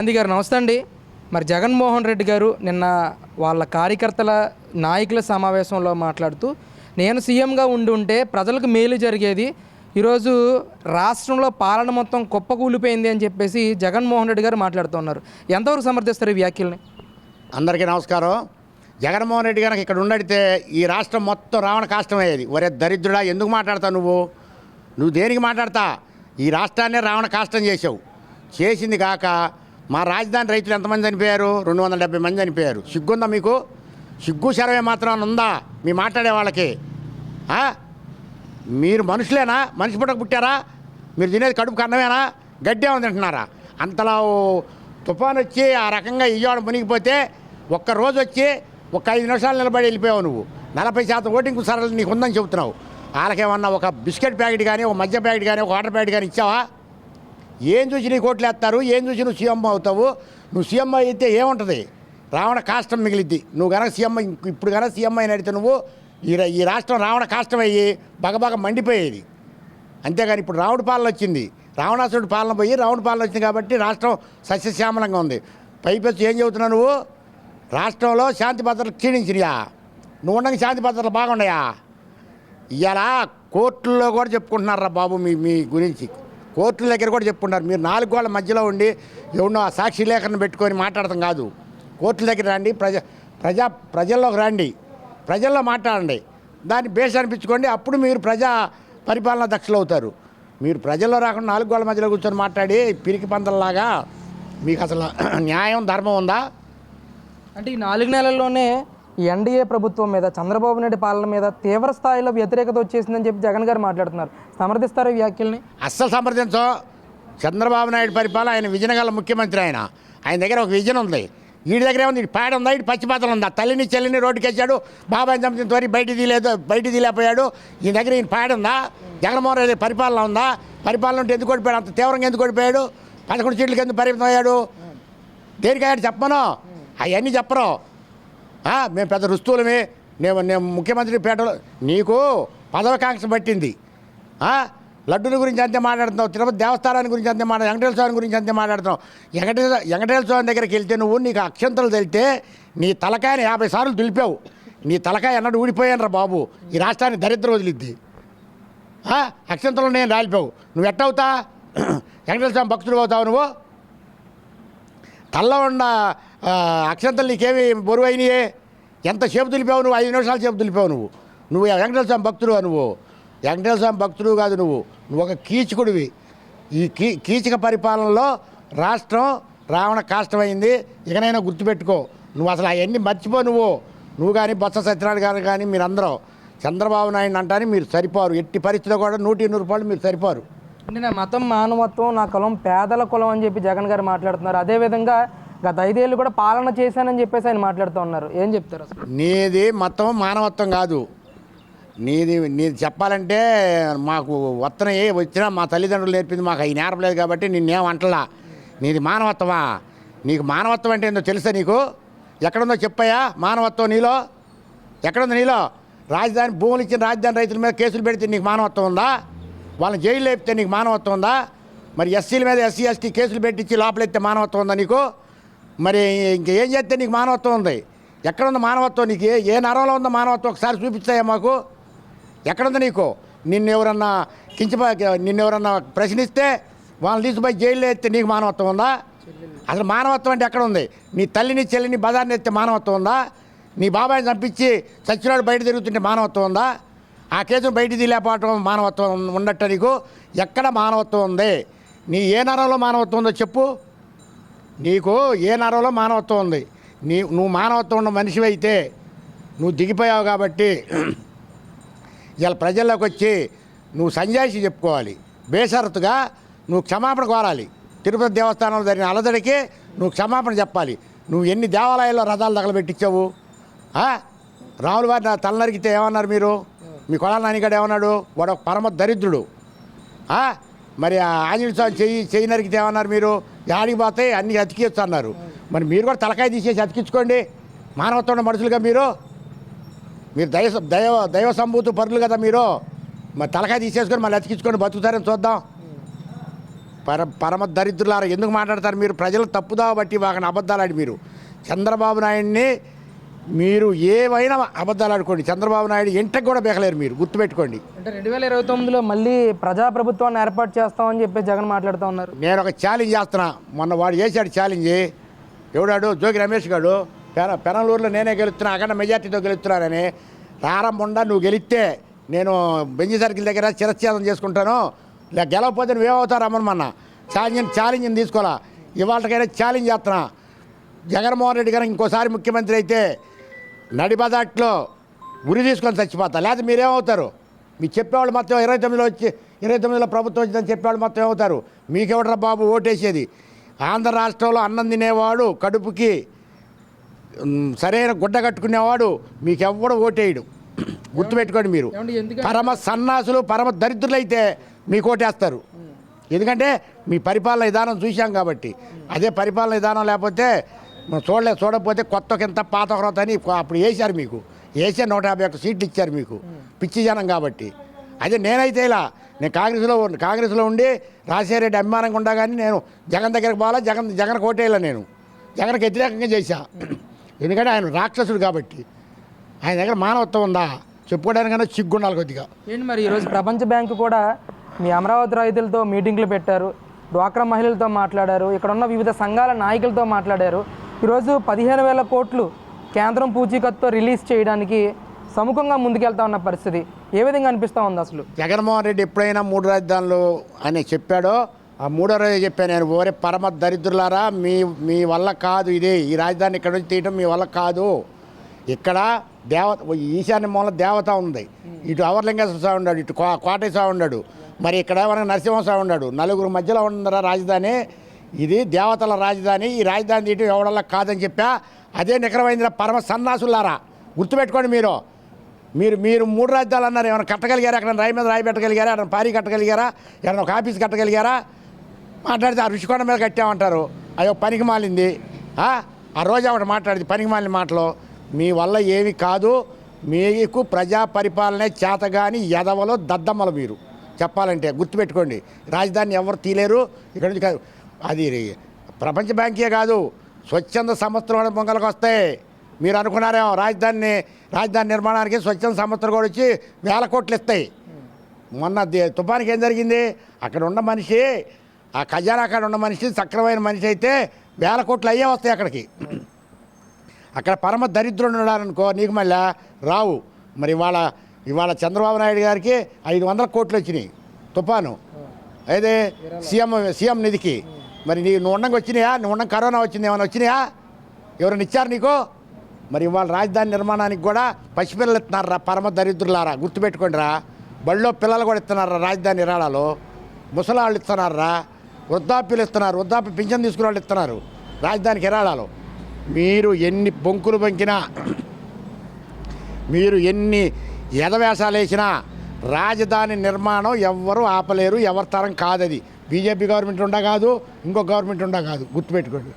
గాంధీ గారు నమస్తే అండి. మరి జగన్మోహన్ రెడ్డి గారు నిన్న వాళ్ళ కార్యకర్తల నాయకుల సమావేశంలో మాట్లాడుతూ నేను సీఎంగా ఉంటే ప్రజలకు మేలు జరిగేది, ఈరోజు రాష్ట్రంలో పాలన మొత్తం కుప్పకూలిపోయింది అని చెప్పేసి జగన్మోహన్ రెడ్డి గారు మాట్లాడుతున్నారు. ఎంతవరకు సమర్థిస్తారు ఈ వ్యాఖ్యల్ని? అందరికీ నమస్కారం. జగన్మోహన్ రెడ్డి గారికి ఇక్కడ ఉండడితే ఈ రాష్ట్రం మొత్తం రావణ కాష్టమయ్యేది. ఒరే దరిద్రుడా, ఎందుకు మాట్లాడతావు నువ్వు దేనికి మాట్లాడతా? ఈ రాష్ట్రాన్నే రావణ కాష్టం చేసావు. చేసింది కాక మా రాజధాని రైతులు ఎంతమంది చనిపోయారు? 270 మంది చనిపోయారు. సిగ్గుందా మీకు? సిగ్గు శరవే మాత్రం ఉందా మీ మాట్లాడే వాళ్ళకి? మీరు మనుషులేనా? మనిషి పుట్టక పుట్టారా? మీరు తినేది కడుపు అన్నమేనా? గడ్డి ఏమని తింటున్నారా? అంతలా తుఫాను వచ్చి ఆ రకంగా ఇయ్యాడ మునిగిపోతే ఒక్కరోజు వచ్చి ఒక 5 నిమిషాలు నిలబడి వెళ్ళిపోయావు. నువ్వు 40% ఓటింగ్ సరళి నీకు ఉందని చెబుతున్నావు. వాళ్ళకేమన్నా ఒక బిస్కెట్ ప్యాకెట్ కానీ, ఒక మద్య ప్యాకెట్ కానీ, ఒక వాటర్ ప్యాకెట్ కానీ ఇచ్చావా? ఏం చూసి నీకు ఓట్లు వేస్తారు? ఏం చూసి నువ్వు సీఎం అవుతావు? నువ్వు సీఎం అయితే ఏముంటుంది? రావణ కాష్టం మిగిలిద్ది. నువ్వు కనుక సీఎం ఇప్పుడు కనుక సీఎం అయిన అడిగితే నువ్వు ఈ రాష్ట్రం రావణ కాష్టం అయ్యి బగబగ మండిపోయేది. అంతేగాని ఇప్పుడు రావుడి పాలన వచ్చింది, రావణాసురుడి పాలన పోయి రావుడి పాలన వచ్చింది కాబట్టి రాష్ట్రం సస్యశ్యామలంగా ఉంది. పైపెచ్చు ఏం చెబుతున్నావు నువ్వు? రాష్ట్రంలో శాంతి భద్రతలు క్షీణించినాయా? నువ్వు ఉండగా శాంతి భద్రతలు బాగున్నాయా? ఇలా కోర్టుల్లో కూడా చెప్పుకుంటున్నారా బాబు మీ గురించి? కోర్టుల దగ్గర కూడా చెప్పుకుంటారు. మీరు 4 గోళ్ల మధ్యలో ఉండి ఎవరినో సాక్షి లేఖను పెట్టుకొని మాట్లాడటం కాదు. కోర్టుల దగ్గర రండి, ప్రజల్లోకి రండి, ప్రజల్లో మాట్లాడండి, దాన్ని బేస్ అనిపించుకోండి. అప్పుడు మీరు ప్రజా పరిపాలన దక్షులు అవుతారు. మీరు ప్రజల్లో రాకుండా 4 గోళ్ల మధ్యలో కూర్చొని మాట్లాడి పిరికి పందల్లాగా మీకు అసలు న్యాయం ధర్మం ఉందా? అంటే ఈ 4 నెలల్లోనే ఎన్డీఏ ప్రభుత్వం మీద, చంద్రబాబు నాయుడు పాలన మీద తీవ్ర స్థాయిలో వ్యతిరేకత వచ్చేసిందని చెప్పి జగన్ గారు మాట్లాడుతున్నారు. సమర్థిస్తారు ఈ వ్యాఖ్యల్ని? అస్సలు సమర్థించో. చంద్రబాబు నాయుడు పరిపాలన, ఆయన విజన్ గల ముఖ్యమంత్రి. ఆయన దగ్గర ఒక విజన్ ఉంది. వీడి దగ్గర ఏముంది? ఇటు పేడ ఉందా, ఇటు పచ్చిపాతలు ఉందా? తల్లిని చెల్లిని రోడ్డుకి వేసాడు, బాబాయ్ చంపిన తోరి బయట తీలేకపోయాడు. ఈ దగ్గర ఈయన పేడ ఉందా? జగన్మోహన్ రెడ్డి పరిపాలన ఉందా? పరిపాలన ఉంటే ఎందుకు ఓడిపోయాడు? అంత తీవ్రంగా ఎందుకు ఓడిపోయాడు? 11 సీట్లకి ఎందుకు పరిమితం అయ్యాడు? దేనికయ్యాడు చెప్పను? అవన్నీ చెప్పరు. మేము పెద్ద రుస్తువులమే, నేను ముఖ్యమంత్రి పేటలో. నీకు పదవకాంక్ష పట్టింది. లడ్డుల గురించి అంతే మాట్లాడుతున్నావు, తిరుపతి దేవస్థానాన్ని గురించి అంతే వెంకటేశ్వర స్వామి గురించి అంతే మాట్లాడుతున్నావు. వెంకటేశ్వర స్వామి దగ్గరికి వెళ్తే నీకు అక్షంతలు తెలితే నీ తలకాయని 50 సార్లు దులిపావు. నీ తలకాయ ఎన్నడూ ఊడిపోయాను రా బాబు. ఈ రాష్ట్రాన్ని దరిద్రం వదిలిద్ది. అక్షంతలు నేను రాలిపోవు. నువ్వు ఎట్టవుతా? వెంకటేశ్వర స్వామి భక్తుడు అవుతావు నువ్వు? తల్ల ఉన్న అక్షంతలు నీకేమి బరువు అయినాయే? ఎంతసేపు దులిపావు నువ్వు? 5 నిమిషాల సేపు దులిపావు నువ్వు వెంకటేశ్వర స్వామి భక్తుడు. నువ్వు వెంకటేశ్వర స్వామి భక్తుడు కాదు, నువ్వు ఒక కీచకుడివి. ఈ కీచక పరిపాలనలో రాష్ట్రం రావణ కాష్టమైంది. ఇకనైనా గుర్తుపెట్టుకో. నువ్వు అసలు అవన్నీ మర్చిపో. నువ్వు కానీ బొత్స సత్యనారాయణ గారు కానీ మీరందరూ చంద్రబాబు నాయుడు అంటారని మీరు సరిపోరు. ఎట్టి పరిస్థితిలో కూడా 100 రూపాయలు మీరు సరిపోరు. అంటే నా మతం మానవత్వం, నా కులం పేదల కులం అని చెప్పి జగన్ గారు మాట్లాడుతున్నారు. అదేవిధంగా గత 5 ఏళ్ళు కూడా పాలన చేశానని చెప్పేసి ఆయన మాట్లాడుతూ ఉన్నారు. ఏం చెప్తారు అసలు? నీది మతం మానవత్వం కాదు. నీది చెప్పాలంటే మాకు వచ్చినా మా తల్లిదండ్రులు నేర్పింది, మాకు అవి నేర్పలేదు కాబట్టి నిన్నేం అంటలా. నీది మానవత్వమా? నీకు మానవత్వం అంటే ఏందో తెలుసా? నీకు ఎక్కడుందో చెప్పాయా మానవత్వం? నీలో ఎక్కడుందో? నీలో రాజధాని భూములు ఇచ్చిన రాజధాని రైతుల మీద కేసులు పెడితే నీకు మానవత్వం ఉందా? వాళ్ళని జైలు లేపితే నీకు మానవత్వం ఉందా? మరి ఎస్సీల మీద ఎస్సీ ఎస్టీ కేసులు పెట్టించి లోపలెత్తే మానవత్వం ఉందా నీకు? మరి ఇంకేం చేస్తే నీకు మానవత్వం ఉంది? ఎక్కడుంది మానవత్వం? నీకు ఏ నరంలో ఉందో మానవత్వం? ఒకసారి చూపిస్తాయా మాకు? ఎక్కడుంది నీకు? నిన్నెవరన్నా ప్రశ్నిస్తే వాళ్ళని తీసుకుపోయి జైల్లో ఎత్తే నీకు మానవత్వం ఉందా? అసలు మానవత్వం అంటే ఎక్కడ ఉంది? నీ తల్లిని చెల్లిని బజార్ని ఎత్తే మానవత్వం ఉందా? నీ బాబాయిని చంపించి చచ్చినాడు బయట తిరుగుతుంటే మానవత్వం ఉందా? ఆ కేసును బయట తీలేకపోవటం మానవత్వం ఉండట నీకు? ఎక్కడ మానవత్వం ఉంది? నీ ఏ నరంలో మానవత్వం ఉందో చెప్పు. నీకు ఏ నరంలో మానవత్వం ఉంది? నువ్వు మానవత్వం ఉన్న మనిషి అయితే నువ్వు దిగిపోయావు కాబట్టి ఇలా ప్రజల్లోకి వచ్చి నువ్వు సంజాయిషి చెప్పుకోవాలి. బేషరతుగా నువ్వు క్షమాపణ కోరాలి. తిరుపతి దేవస్థానంలో జరిగిన అలజడికి నువ్వు క్షమాపణ చెప్పాలి. నువ్వు ఎన్ని దేవాలయాల్లో రథాలు తగలబెట్టించావు? రాముల వారిని తలనరికితే ఏమన్నారు మీరు? మీ కొడాల నానిగాడు ఏమన్నాడు? వాడు ఒక పరమ దరిద్రుడు. మరి ఆంజనేయ స్వామి చెయ్యి నరికితే ఏమన్నారు మీరు? యాడికి పోతే అన్నీ అతికియచ్చు అన్నారు. మరి మీరు కూడా తలకాయ తీసేసి అతికించుకోండి. మానవత్వం ఉన్న మనుషులుగా మీరు దైవ సంభూతి పరులు కదా మీరు. మరి తలకాయ తీసేసుకొని మళ్ళీ అతికించుకొని బతుకుతారని చూద్దాం. పరమ దరిద్రులారా ఎందుకు మాట్లాడతారు మీరు? ప్రజలు తప్పుదావ బట్టి వాకని అబద్ధాలాడి మీరు చంద్రబాబు నాయుడిని మీరు ఏవైనా అబద్ధాలు ఆడుకోండి. చంద్రబాబు నాయుడు ఇంటకు కూడా బెగలేరు మీరు, గుర్తుపెట్టుకోండి. అంటే 2029లో మళ్ళీ ప్రజాప్రభుత్వాన్ని ఏర్పాటు చేస్తామని చెప్పి జగన్ మాట్లాడుతూ ఉన్నారు. నేను ఒక ఛాలెంజ్ చేస్తున్నా. మొన్న వాడు చేశాడు ఛాలెంజ్. ఎవడాడు? జోగి రమేష్ గారు పెనలూరులో నేనే గెలుస్తున్నా, అక్కడ మెజార్టీతో గెలుస్తున్నానని. ప్రారంభంగా నువ్వు గెలిస్తే నేను బెంజి సర్కిల్ దగ్గర చిరచ్ఛేదం చేసుకుంటాను, ఇలా గెలవకపోతే నువ్వేమవుతావు రమ్మన్న ఛాలెంజ్ని తీసుకోవాలా. ఇవాళకైనా ఛాలెంజ్ చేస్తున్నా. జగన్మోహన్ రెడ్డి గారు ఇంకోసారి ముఖ్యమంత్రి అయితే నడిబదాట్లో ఉరి తీసుకొని చచ్చిపోతా. లేకపోతే మీరేమవుతారు? మీకు చెప్పేవాళ్ళు మొత్తం 29లో ప్రభుత్వం వచ్చిందని చెప్పేవాళ్ళు మొత్తం ఏమవుతారు? మీకెవడరా బాబు ఓటేసేది? ఆంధ్ర రాష్ట్రంలో అన్నం తినేవాడు, కడుపుకి సరైన గుడ్డ కట్టుకునేవాడు మీకెవ్వడు ఓటేయడు. గుర్తుపెట్టుకోండి మీరు. పరమ సన్నాసులు, పరమ దరిద్రులు అయితే మీకు ఓటేస్తారు. ఎందుకంటే మీ పరిపాలన విధానం చూశాం కాబట్టి. అదే పరిపాలన విధానం లేకపోతే చూడకపోతే కొత్త కింద పాత క్రొత్త అని అప్పుడు వేశారు. మీకు వేసే 151 సీట్లు ఇచ్చారు మీకు, పిచ్చి జనం కాబట్టి. అదే నేనైతే ఇలా నేను కాంగ్రెస్లో ఉండి రాజశేఖర రెడ్డి అభిమానంగా ఉండా కానీ నేను జగన్ దగ్గరకు పోవాలా, జగన్కి ఓటేయాల. నేను జగన్కి వ్యతిరేకంగా చేశా. ఎందుకంటే ఆయన రాక్షసుడు కాబట్టి. ఆయన దగ్గర మానవత్వం ఉందా చెప్పుకోవడానికన్నా సిగ్గుండాలి కొద్దిగా. ఏంటి మరి ఈరోజు ప్రపంచ బ్యాంకు కూడా మీ అమరావతి రైతులతో మీటింగ్లు పెట్టారు, డ్వాక్రా మహిళలతో మాట్లాడారు, ఇక్కడ ఉన్న వివిధ సంఘాల నాయకులతో మాట్లాడారు. ఈరోజు 15,000 కోట్లు కేంద్రం పూచీకత్తుతో రిలీజ్ చేయడానికి సముఖంగా ముందుకెళ్తా ఉన్న పరిస్థితి ఏ విధంగా అనిపిస్తూ ఉంది అసలు? జగన్మోహన్ రెడ్డి ఎప్పుడైనా 3 రాజధానులు అని చెప్పాడో ఆ 3వ రోజు చెప్పాను నేను, ఓరే పరమ దరిద్రులారా, మీ వల్ల కాదు ఇది. ఈ రాజధాని ఇక్కడ నుంచి తీయటం మీ వల్ల కాదు. ఇక్కడ ఈశాన్య మూల దేవత ఉంది, ఇటు అవర్లింగేశ్వర స్వామి ఉన్నాడు, ఇటు కోటేశ్వర స్వామి ఉన్నాడు, మరి ఇక్కడ ఏమన్నా నరసింహస్వామి ఉన్నాడు. నలుగురు మధ్యలో ఉన్నరా రాజధాని. ఇది దేవతల రాజధాని. ఈ రాజధాని తీయటం ఎవడల్లా కాదని చెప్పా. అదే నికరమైందిరా పరమ సన్నాసులారా, గుర్తుపెట్టుకోండి. మీరు 3 రాజధానులు అన్నారు. ఏమైనా కట్టగలిగారా? అక్కడ రాయి మీద రాయి పెట్టగలిగారా? అక్కడ పారీ కట్టగలిగారా? ఏమైనా ఒక ఆఫీస్ కట్టగలిగారా? మాట్లాడితే ఆ రుషికొండ మీద కట్టామంటారు. అయ్యో పనికి మాలింది. ఆ రోజు ఒకటి మాట్లాడింది పనికి మాలిన మాటలు. మీ వల్ల ఏమి కాదు. మీకు ప్రజా పరిపాలనే చేతగాని ఎదవలో దద్దమ్మలు మీరు చెప్పాలంటే. గుర్తుపెట్టుకోండి, రాజధాని ఎవరు తీలేరు ఇక్కడ నుంచి. కాదు అది ప్రపంచ బ్యాంకే కాదు, స్వచ్ఛంద సంస్థలు కూడా పొంగలకు వస్తాయి. మీరు అనుకున్నారేమో రాజధాని నిర్మాణానికి స్వచ్ఛంద సంస్థలు కూడా వచ్చి 1000 కోట్లు ఇస్తాయి. మొన్న తుఫానికి ఏం జరిగింది? అక్కడ ఉన్న మనిషి, ఆ ఖజానా అక్కడ ఉన్న మనిషి సక్రమైన మనిషి అయితే 1000 కోట్లు అయ్యే వస్తాయి అక్కడికి. అక్కడ పరమ దరిద్రుడు ఉన్నాడనుకో, నీకు మళ్ళీ రావు. మరి ఇవాళ చంద్రబాబు నాయుడు గారికి 500 కోట్లు వచ్చినాయి తుఫాను. అయితే సీఎం నిధికి. మరి నువ్వు ఉండంగా వచ్చినాయా? నువ్వు ఉండంగా కరోనా వచ్చింది, ఏమైనా వచ్చినాయా? ఎవరైనా ఇచ్చారు నీకు? మరి ఇవాళ రాజధాని నిర్మాణానికి కూడా పసిపిల్లలు ఇస్తున్నారా పరమ దరిద్రులారా, గుర్తుపెట్టుకోండి రా. బళ్ళో పిల్లలు కూడా ఇస్తున్నారా రాజధాని నిరాళాలు. ముసలాళ్ళు ఇస్తున్నారా, వృద్ధాప్యులు ఇస్తున్నారు, వృద్ధాప్య పింఛన్ తీసుకునే వాళ్ళు ఇస్తున్నారు రాజధానికి విరాళాలు. మీరు ఎన్ని బొంకులు బొంకినా, మీరు ఎన్ని ఎదవేషాలు వేసినా రాజధాని నిర్మాణం ఎవ్వరూ ఆపలేరు. ఎవరి తరం కాదది. బీజేపీ గవర్నమెంట్ ఉండా కాదు, ఇంకో గవర్నమెంట్ ఉండా కాదు, గుర్తుపెట్టుకోండి.